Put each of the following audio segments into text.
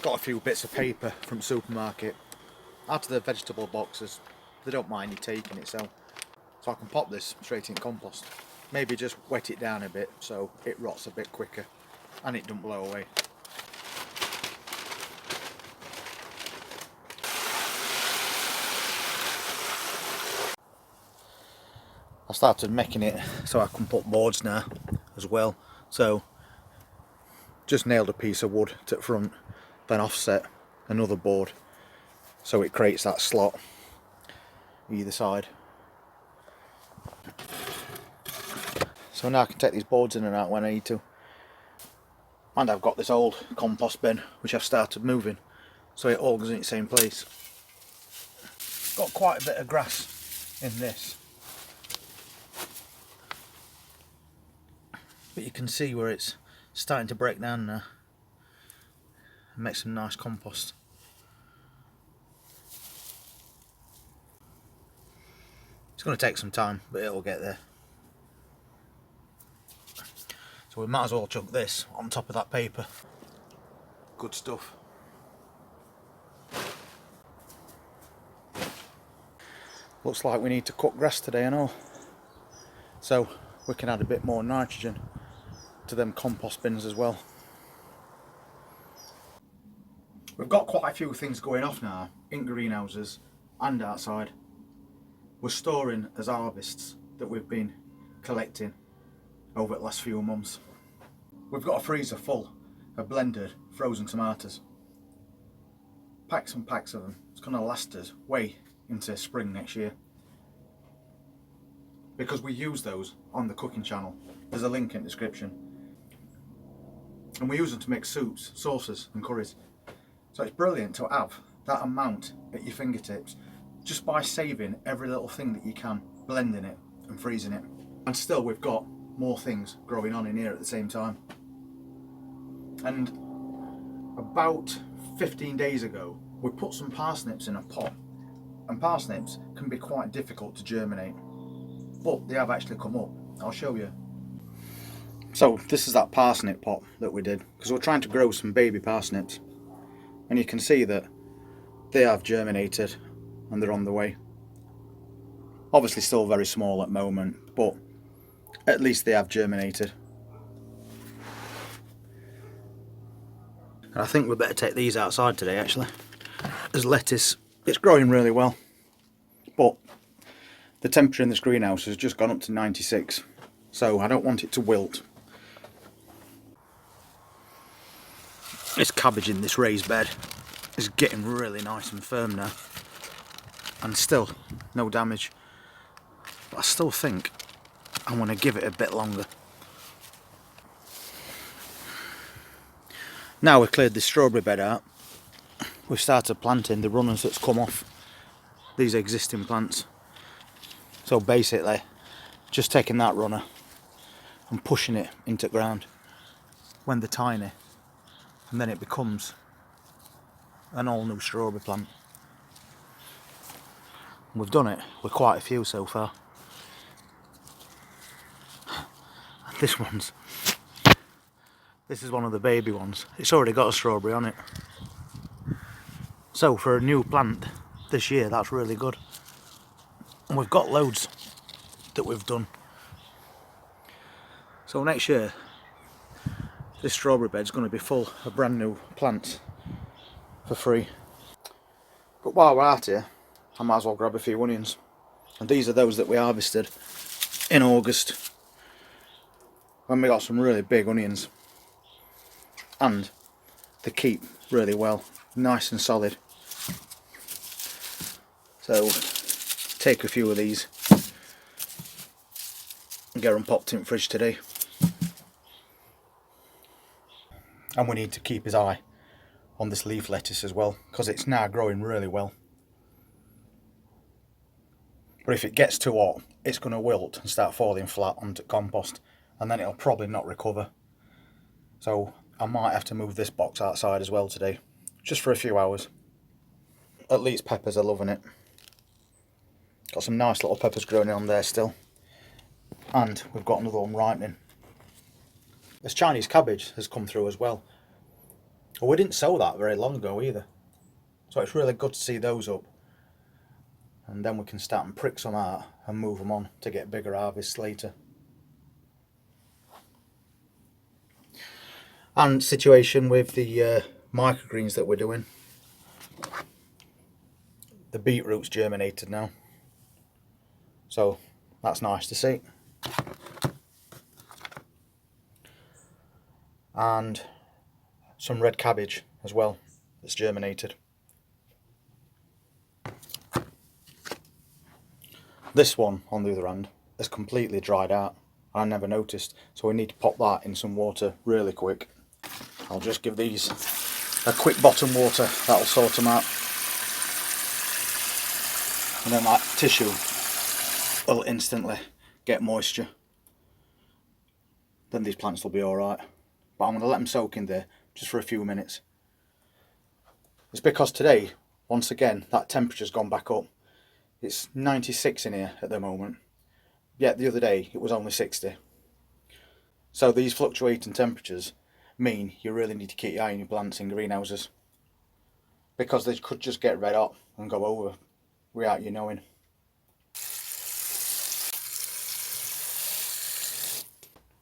got a few bits of paper from supermarket out of the vegetable boxes. They don't mind you taking it, so I can pop this straight in compost. Maybe just wet it down a bit so it rots a bit quicker and it don't blow away. I started making it so I can put boards now as well. So just nailed a piece of wood to the front, then offset another board so it creates that slot either side. So now I can take these boards in and out when I need to. And I've got this old compost bin which I've started moving so it all goes in the same place. Got quite a bit of grass in this, but you can see where it's starting to break down now and make some nice compost. It's going to take some time, but it'll get there. So we might as well chuck this on top of that paper. Good stuff. Looks like we need to cut grass today and all, so we can add a bit more nitrogen to them compost bins as well. We've got quite a few things going off now in greenhouses and outside. We're storing as harvests that we've been collecting over the last few months. We've got a freezer full of blended frozen tomatoes. Packs and packs of them. It's going to last us way into spring next year. Because we use those on the cooking channel. There's a link in the description. And we use them to make soups, sauces and curries. So it's brilliant to have that amount at your fingertips just by saving every little thing that you can, blending it and freezing it. And still we've got more things growing on in here at the same time. And about 15 days ago we put some parsnips in a pot, and parsnips can be quite difficult to germinate, but they have actually come up. I'll show you. So this is that parsnip pot that we did, because we're trying to grow some baby parsnips, and you can see that they have germinated and they're on the way. Obviously still very small at the moment, but at least they have germinated. And I think we better take these outside today actually. As lettuce, it's growing really well, but the temperature in this greenhouse has just gone up to 96, so I don't want it to wilt. This cabbage in this raised bed is getting really nice and firm now, and still no damage, but I still think I want to give it a bit longer. Now we've cleared this strawberry bed out, we've started planting the runners that's come off these existing plants. So basically just taking that runner and pushing it into the ground when they're tiny, and then it becomes an all new strawberry plant. And we've done it with quite a few so far. This is one of the baby ones. It's already got a strawberry on it. So for a new plant this year, that's really good. And we've got loads that we've done. So next year, this strawberry bed's going to be full of brand new plants for free. But while we're at here, I might as well grab a few onions. And these are those that we harvested in August, when we got some really big onions. And they keep really well, nice and solid. So take a few of these and get them popped in the fridge today. And we need to keep his eye on this leaf lettuce as well, because it's now growing really well. But if it gets too hot, it's going to wilt and start falling flat onto compost, and then it'll probably not recover. So I might have to move this box outside as well today, just for a few hours. At least peppers are loving it. Got some nice little peppers growing on there still. And we've got another one ripening. This Chinese cabbage has come through as well. Well, we didn't sow that very long ago either. So it's really good to see those up. And then we can start and prick some out and move them on to get bigger harvests later. And situation with the microgreens that we're doing. The beetroot's germinated now. So that's nice to see. And some red cabbage as well that's germinated. This one, on the other hand, has completely dried out. I never noticed, so we need to pop that in some water really quick. I'll just give these a quick bottom water, that'll sort them out. And then that tissue will instantly get moisture. Then these plants will be alright. But I'm going to let them soak in there just for a few minutes. It's because today, once again, that temperature's gone back up. It's 96 in here at the moment. Yet the other day it was only 60. So these fluctuating temperatures mean you really need to keep your eye on your plants in greenhouses, because they could just get red hot and go over without you knowing.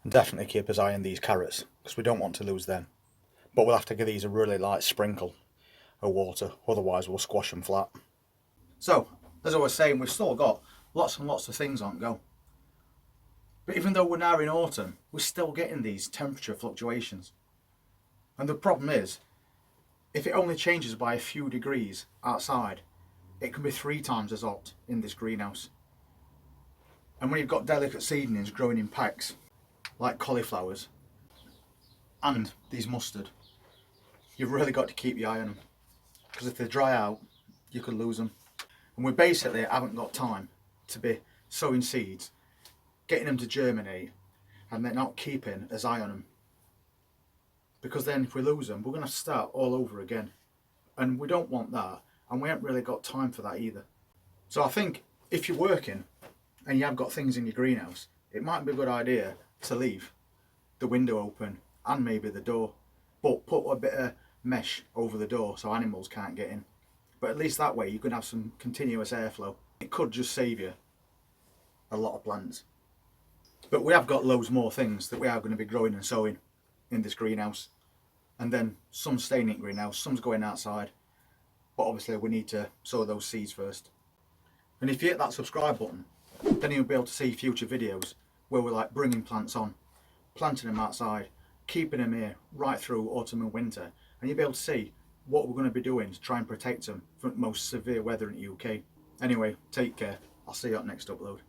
And definitely keep his eye on these carrots, because we don't want to lose them. But we'll have to give these a really light sprinkle of water, otherwise we'll squash them flat. So, as I was saying, we've still got lots and lots of things on go. But even though we're now in autumn, we're still getting these temperature fluctuations. And the problem is, if it only changes by a few degrees outside, it can be 3 times as hot in this greenhouse. And when you've got delicate seedlings growing in packs, like cauliflowers and these mustard, you've really got to keep your eye on them, because if they dry out, you could lose them. And we basically haven't got time to be sowing seeds, getting them to germinate, and then not keeping as eye on them. Because then if we lose them, we're going to have to start all over again. And we don't want that, and we haven't really got time for that either. So I think if you're working and you have got things in your greenhouse, it might be a good idea to leave the window open and maybe the door, but put a bit of mesh over the door so animals can't get in. But at least that way you can have some continuous airflow. It could just save you a lot of plants. But we have got loads more things that we are going to be growing and sowing in this greenhouse. And then some staying in greenhouse, some's going outside. But obviously we need to sow those seeds first. And if you hit that subscribe button, then you'll be able to see future videos where we're like bringing plants on, planting them outside, keeping them here right through autumn and winter. And you'll be able to see what we're going to be doing to try and protect them from the most severe weather in the UK. Anyway, take care. I'll see you at next upload.